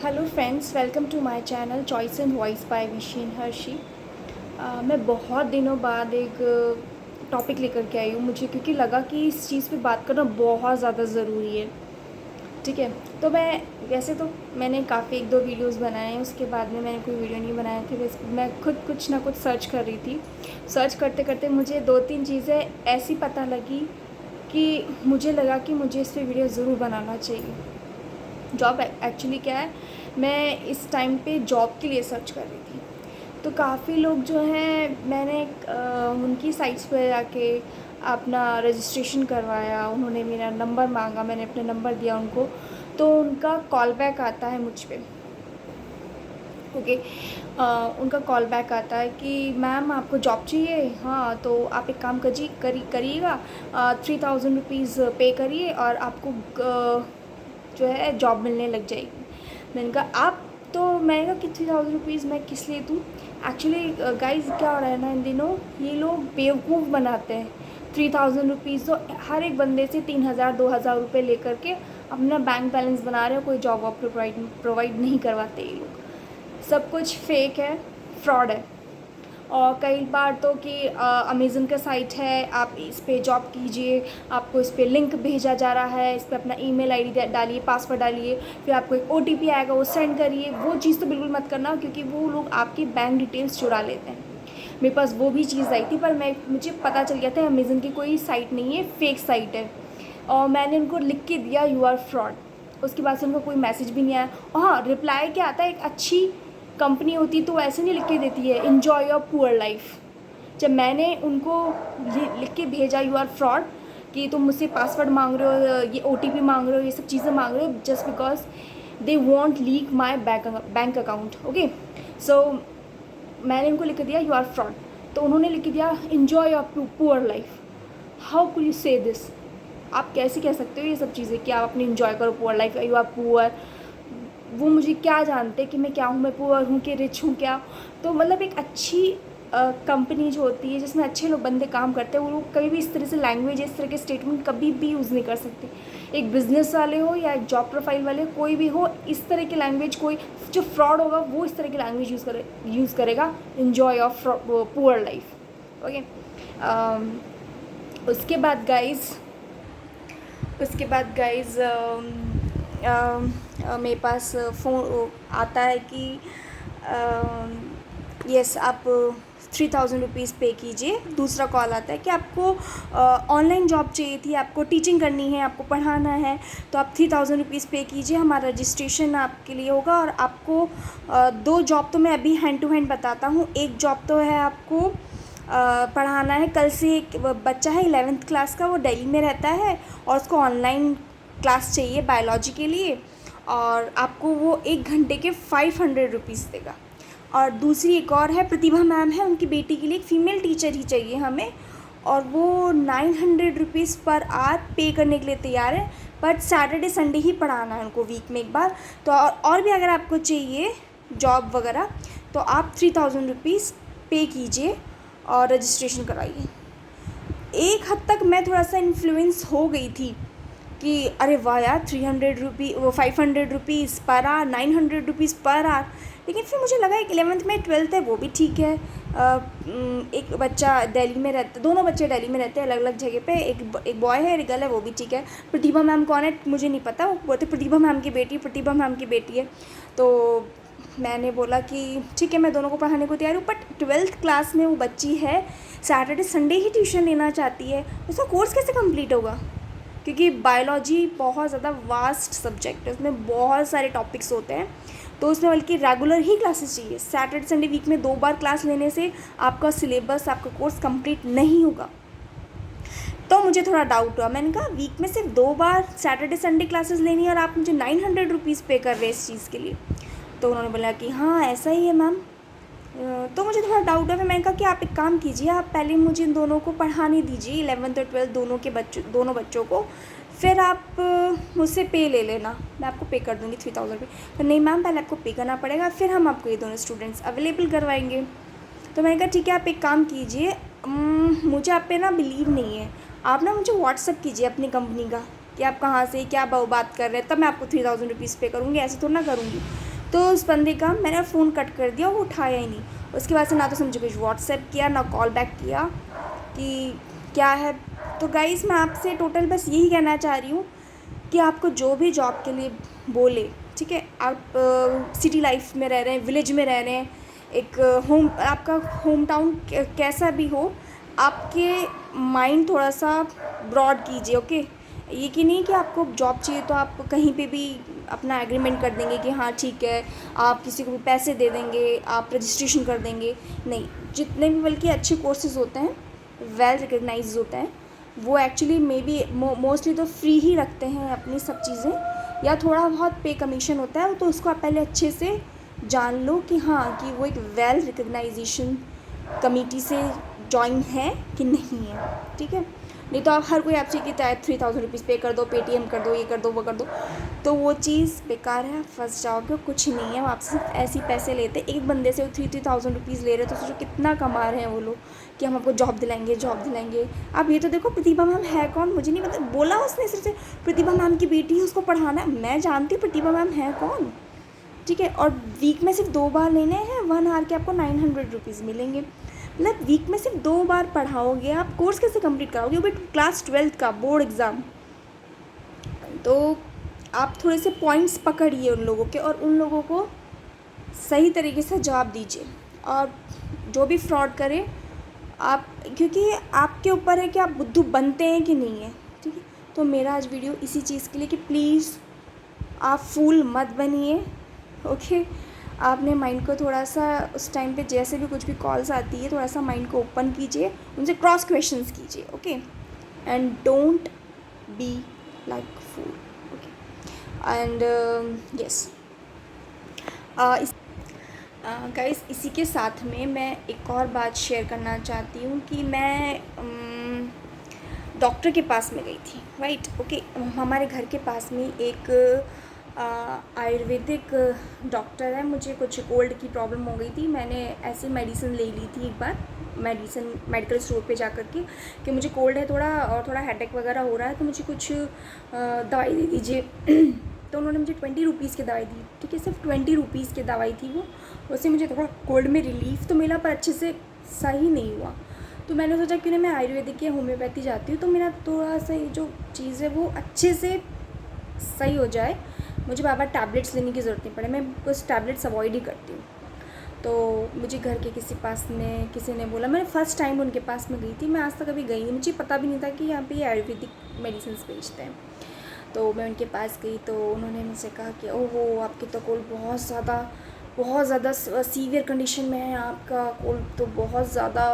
Hello friends, welcome to my channel choice and voice by Vishin Harshi. मैं बहुत दिनों बाद एक टॉपिक लेकर के आई हूँ मुझे, क्योंकि लगा कि इस चीज़ पे बात करना बहुत ज़्यादा ज़रूरी है। ठीक है, तो मैं वैसे तो मैंने काफ़ी एक दो वीडियोस बनाए हैं, उसके बाद में मैंने कोई वीडियो नहीं बनाया थी। बस मैं खुद कुछ ना कुछ सर्च कर रही थी। सर्च करते करते मुझे दो तीन चीज़ें ऐसी पता लगी कि मुझे लगा कि मुझे इस पर वीडियो ज़रूर बनाना चाहिए। जॉब एक्चुअली क्या है, मैं इस टाइम पे जॉब के लिए सर्च कर रही थी। तो काफ़ी लोग जो हैं, मैंने उनकी साइट्स पर जाके अपना रजिस्ट्रेशन करवाया। उन्होंने मेरा नंबर मांगा, मैंने अपना नंबर दिया उनको, तो उनका कॉल बैक आता है मुझ पे। ओके, उनका कॉल बैक आता है कि मैम आपको जॉब चाहिए। हाँ, तो आप एक काम करिएगा, 3000 रुपीज़ पे करिए और आपको जो है जॉब मिलने लग जाएगी। मैंने कहा आप, तो मैंने कहा कि 3000 रुपीज़ मैं किस लिए दूँ। एक्चुअली गाइज क्या हो रहा है ना, इन दिनों ये लोग बेवकूफ़ बनाते हैं। 3000 रुपीज़ तो हर एक बंदे से 3000 2000 रुपये लेकर के अपना बैंक बैलेंस बना रहे हो। कोई जॉब वॉब प्रोवाइड नहीं करवाते ये लोग। सब कुछ फेक है, फ्रॉड है। और कई बार तो कि अमेज़न का साइट है, आप इस पे जॉब कीजिए, आपको इस पे लिंक भेजा जा रहा है, इस पे अपना ईमेल आईडी डालिए, पासवर्ड डालिए, फिर आपको एक ओटीपी आएगा, वो सेंड करिए। वो चीज़ तो बिल्कुल मत करना, क्योंकि वो लोग आपकी बैंक डिटेल्स चुरा लेते हैं। मेरे पास वो भी चीज़ आई थी, पर मुझे पता चल गया था अमेज़न की कोई साइट नहीं है, फेक साइट है। और मैंने उनको लिख के दिया यू आर फ्रॉड। उसके बाद से उनको कोई मैसेज भी नहीं आया। और हाँ, रिप्लाई क्या आता है, एक अच्छी कंपनी होती तो ऐसे नहीं लिख के देती है इन्जॉय योर पुअर लाइफ। जब मैंने उनको लिख के भेजा यू आर फ्रॉड, कि तुम मुझसे पासवर्ड मांग रहे हो, ये ओटीपी मांग रहे हो, ये सब चीज़ें मांग रहे हो just because they want leak my bank account. Okay, so मैंने उनको लिख दिया यू आर फ्रॉड, तो उन्होंने लिख दिया enjoy your poor life. How could you से दिस? आप कैसे कह सकते हो ये सब चीज़ें कि आप अपनी इन्जॉय करो poor life, you are poor? वो मुझे क्या जानते कि मैं क्या हूँ, मैं पुअर हूँ कि रिच हूँ क्या? तो मतलब एक अच्छी कंपनी जो होती है जिसमें अच्छे लोग बंदे काम करते हैं, वो लोग कभी भी इस तरह से लैंग्वेज, इस तरह के स्टेटमेंट कभी भी यूज़ नहीं कर सकते। एक बिज़नेस वाले हो या एक जॉब प्रोफाइल वाले, कोई भी हो, इस तरह की लैंग्वेज, कोई जो फ्रॉड होगा वो इस तरह की लैंग्वेज यूज़ करेगा, enjoy of poor life. Okay, उसके बाद गाइज मेरे पास फ़ोन आता है कि यस आप 3000 रुपीज़ पे कीजिए। दूसरा कॉल आता है कि आपको ऑनलाइन जॉब चाहिए थी, आपको टीचिंग करनी है, आपको पढ़ाना है, तो आप 3000 रुपीज़ पे कीजिए, हमारा रजिस्ट्रेशन आपके लिए होगा। और आपको दो जॉब तो मैं अभी हैंड टू हैंड बताता हूँ। एक जॉब तो है आपको पढ़ाना है। कल से एक बच्चा है 11th क्लास का, वो दिल्ली में रहता है और उसको ऑनलाइन क्लास चाहिए बायोलॉजी के लिए, और आपको वो 1 घंटे के 500 रुपीज़ देगा। और दूसरी एक और है, प्रतिभा मैम है, उनकी बेटी के लिए एक फ़ीमेल टीचर ही चाहिए हमें, और वो 900 रुपीज़ पर आवर पे करने के लिए तैयार है। बट सैटरडे संडे ही पढ़ाना है उनको, वीक में एक बार। तो और भी अगर आपको चाहिए जॉब वगैरह, तो आप 3000 रुपीज़ पे कीजिए और रजिस्ट्रेशन कराइए। एक हद तक मैं थोड़ा सा इन्फ्लुएंस हो गई थी कि अरे वाह यार, 300 रुपी, वो 500 rupees per hour, 900 rupees per hour. लेकिन फिर मुझे लगा एक 11th में 12th है, वो भी ठीक है। एक बच्चा दिल्ली में रहता, दोनों बच्चे दिल्ली में रहते हैं अलग अलग जगह पे, एक बॉय है, एक गर्ल है, वो भी ठीक है। प्रतिभा मैम कौन है मुझे नहीं पता, वो बोलते प्रतिभा मैम की बेटी, प्रतिभा मैम की बेटी है। तो मैंने बोला कि ठीक है, मैं दोनों को पढ़ाने को तैयार हूँ। बट 12th क्लास में वो बच्ची है, सैटरडे संडे ही ट्यूशन लेना चाहती है, उसका कोर्स कैसे कंप्लीट होगा? क्योंकि बायोलॉजी बहुत ज़्यादा वास्ट सब्जेक्ट है, उसमें बहुत सारे टॉपिक्स होते हैं, तो उसमें बल्कि रेगुलर ही क्लासेस चाहिए। सैटरडे संडे वीक में 2 बार क्लास लेने से आपका सिलेबस, आपका कोर्स कंप्लीट नहीं होगा। तो मुझे थोड़ा डाउट हुआ, मैंने कहा वीक में सिर्फ 2 बार सैटरडे संडे क्लासेस लेनी है और आप मुझे 900 रुपीज़ पे कर रहे हैं इस चीज़ के लिए। तो उन्होंने बोला कि हाँ ऐसा ही है मैम। तो मुझे थोड़ा डाउट है, फिर मैंने कहा कि आप एक काम कीजिए, आप पहले मुझे इन दोनों को पढ़ाने दीजिए, 11th और 12th दोनों बच्चों को, फिर आप मुझसे पे ले लेना, मैं आपको पे कर दूँगी 3000 रुपये। तो नहीं मैम, पहले आपको पे करना पड़ेगा, फिर हम आपको ये दोनों स्टूडेंट्स अवेलेबल करवाएंगे। तो मैंने कहा ठीक है, आप एक काम कीजिए, मुझे आप पे ना बिलीव नहीं है, आप ना मुझे व्हाट्सअप कीजिए अपनी कंपनी का कि आप कहाँ से क्या बात कर रहे हैं, तब मैं आपको 3000 रुपीज़ पे करूँगी, ऐसे थोड़ा ना करूँगी। तो उस बंदे का मैंने फ़ोन कट कर दिया, वो उठाया ही नहीं। उसके बाद से ना तो मुझे कुछ व्हाट्सएप किया, ना कॉल बैक किया कि क्या है। तो गाइज़ मैं आपसे टोटल बस यही कहना चाह रही हूँ कि आपको जो भी जॉब के लिए बोले, ठीक है, आप सिटी लाइफ में रह रहे हैं, विलेज में रह रहे हैं, एक आपका होम टाउन कैसा भी हो, आपके माइंड थोड़ा सा ब्रॉड कीजिए, ओके। ये कि नहीं कि आपको जॉब चाहिए तो आप कहीं पे भी अपना एग्रीमेंट कर देंगे कि हाँ ठीक है, आप किसी को भी पैसे दे देंगे, आप रजिस्ट्रेशन कर देंगे। नहीं, जितने भी बल्कि अच्छे कोर्सेज़ होते हैं, वेल रिकग्नाइज होते हैं, वो एक्चुअली मे बी मोस्टली तो फ्री ही रखते हैं अपनी सब चीज़ें, या थोड़ा बहुत पे कमीशन होता है। तो उसको आप पहले अच्छे से जान लो कि हाँ कि वो एक वेल रिकग्नाइजेशन कमेटी से जॉइन है कि नहीं है, ठीक है। नहीं तो आप हर कोई आपसे कहता है 3000 रुपीज़ पे कर दो, पेटीएम कर दो, ये कर दो, वो कर दो, तो वो चीज़ बेकार है, फंस जाओगे। कुछ नहीं है, वो आपसे सिर्फ ऐसे ही पैसे लेते हैं। एक बंदे से वो 3000 रुपीज़ ले रहे हैं, तो सोचो कितना कमा रहे हैं वो लोग कि हम आपको जॉब दिलाएंगे, जॉब दिलाएंगे। अब ये तो देखो प्रतिभा मैम है कौन, मुझे नहीं पता, बोला उसने सिर्फ से प्रतिभा मैम की बेटी है, उसको पढ़ाना है। मैं जानती हूँ प्रतिभा मैम है कौन, ठीक है। और वीक में सिर्फ 2 बार लेने हैं, 1 आवर के आपको 900 रुपीज़ मिलेंगे। मतलब वीक में सिर्फ 2 बार पढ़ाओगे, आप कोर्स कैसे कंप्लीट कराओगे, वो भी क्लास 12th का बोर्ड एग्ज़ाम। तो आप थोड़े से पॉइंट्स पकड़िए उन लोगों के, और उन लोगों को सही तरीके से जवाब दीजिए। और जो भी फ्रॉड करे आप, क्योंकि आपके ऊपर है कि आप बुद्धू बनते हैं कि नहीं है, ठीक है। तो मेरा आज वीडियो इसी चीज़ के लिए कि प्लीज़ आप फूल मत बनिए, ओके। आपने माइंड को थोड़ा सा उस टाइम पे जैसे भी कुछ भी कॉल्स आती है, थोड़ा सा माइंड को ओपन कीजिए, उनसे क्रॉस क्वेश्चंस कीजिए, okay. And don't be like fool, okay. And yes guys, इसी के साथ में मैं एक और बात शेयर करना चाहती हूँ कि मैं डॉक्टर के पास में गई थी, राइट, ओके। हमारे घर के पास में एक आयुर्वेदिक डॉक्टर है। मुझे कुछ कोल्ड की प्रॉब्लम हो गई थी, मैंने ऐसी मेडिसिन ले ली थी एक बार मेडिकल स्टोर पे जा कर के कि मुझे कोल्ड है थोड़ा, और थोड़ा हेडेक वगैरह हो रहा है, तो मुझे कुछ दवाई दे दीजिए। तो उन्होंने मुझे 20 रुपीज़ की दवाई दी, ठीक है, सिर्फ 20 रुपीज़ की दवाई थी वो। उससे मुझे थोड़ा कोल्ड में रिलीफ तो मिला, पर अच्छे से सही नहीं हुआ। तो मैंने सोचा क्यों ना मैं आयुर्वेदिक या होम्योपैथी जाती हूँ, तो मेरा थोड़ा सा ये जो चीज़ है वो अच्छे से सही हो जाए, मुझे बार बार टैबलेट्स लेने की ज़रूरत नहीं पड़े, मैं कुछ टैबलेट्स अवॉइड ही करती हूँ। तो मुझे घर के किसी ने बोला, मैं फ़र्स्ट टाइम उनके पास में गई थी, मैं आज तक कभी गई नहीं, मुझे पता भी नहीं था कि यहाँ पे ये आयुर्वेदिक मेडिसिन बेचते हैं। तो मैं उनके पास गई तो उन्होंने मुझसे कहा कि ओहो, आपकी तो कोल्ड बहुत ज़्यादा सीवियर कंडीशन में है, आपका कोल्ड तो बहुत ज़्यादा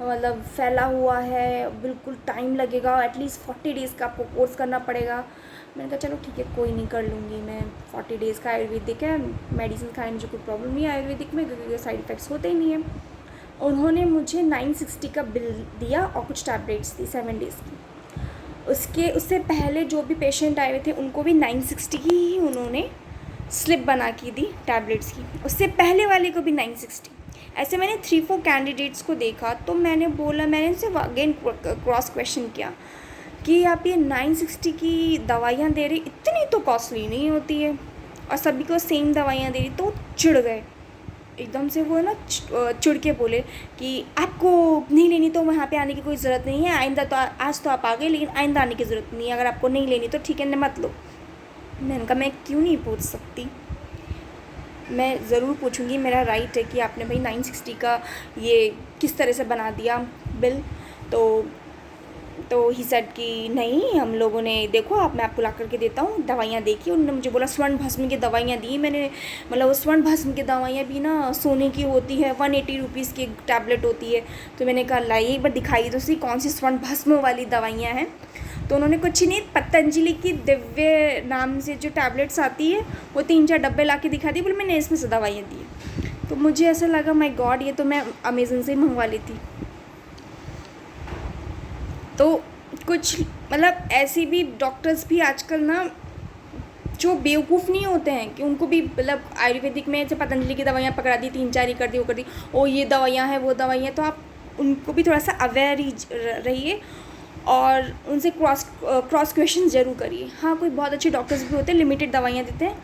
मतलब फैला हुआ है, बिल्कुल टाइम लगेगा, एटलीस्ट 40 डेज़ का आपको कोर्स करना पड़ेगा। मैंने कहा चलो ठीक है, कोई नहीं, कर लूँगी मैं। 40 डेज़ का आयुर्वेदिक है, मेडिसिन खाने में मुझे कोई प्रॉब्लम नहीं है आयुर्वेदिक में, क्योंकि साइड इफ़ेक्ट्स होते ही नहीं हैं। उन्होंने मुझे 960 का बिल दिया और कुछ टैबलेट्स दी 7 डेज़ की। उससे पहले जो भी पेशेंट आए हुए थे उनको भी 960 की ही उन्होंने स्लिप बना के दी टैबलेट्स की, उससे पहले वाले को भी 960। ऐसे मैंने 3-4 कैंडिडेट्स को देखा, तो मैंने उनसे अगेन क्रॉस क्वेश्चन किया कि आप ये 960 की दवाइयाँ दे रही, इतनी तो कॉस्टली नहीं होती है, और सभी को सेम दवाइयाँ दे रही। तो चिढ़ गए एकदम से, वो है ना, चिढ़ के बोले कि आपको नहीं लेनी तो वहाँ पे आने की कोई ज़रूरत नहीं है, आइंदा तो आज तो आप आ गए, लेकिन आइंदा आने की ज़रूरत नहीं है, अगर आपको नहीं लेनी तो ठीक है, मत लो। मैंने कहा मैं क्यों नहीं पूछ सकती, मैं ज़रूर पूछूंगी, मेरा राइट है कि आपने भाई 960 का ये किस तरह से बना दिया बिल। तो ही सेड कि नहीं, हम लोगों ने देखो, मैं आपको ला करके देता हूँ, दवाइयाँ देखिए। उन्होंने मुझे बोला स्वर्ण भस्म की दवाइयाँ दी मैंने, मतलब वो स्वर्ण भस्म की दवाइयाँ भी ना सोने की होती है, 180 रुपीज़ की टैबलेट होती है। तो मैंने कहा लाइए एक बार दिखाई तो सही कौन सी स्वर्ण भस्म वाली दवाइयाँ हैं। तो उन्होंने कुछ नहीं, पतंजलि की दिव्य नाम से जो टैबलेट्स आती है वो 3-4 डब्बे ला के दिखा दी, बोले मैंने इसमें से दवाइयाँ दी। तो मुझे ऐसा लगा माय गॉड, ये तो मैं अमेज़न से ही मंगवा लेती। तो कुछ मतलब ऐसे भी डॉक्टर्स भी आजकल ना जो बेवकूफ़ नहीं होते हैं कि उनको भी मतलब आयुर्वेदिक में जैसे पतंजलि की दवाइयाँ पकड़ा दी, 3-4 ये कर दी, वो कर दी, ओ ये दवाइयाँ हैं, वो दवाइयाँ। तो आप उनको भी थोड़ा सा अवेयर ही रहिए और उनसे क्रॉस क्वेश्चन ज़रूर करिए। हाँ, कोई बहुत अच्छे डॉक्टर्स भी होते हैं, लिमिटेड दवाइयाँ देते हैं,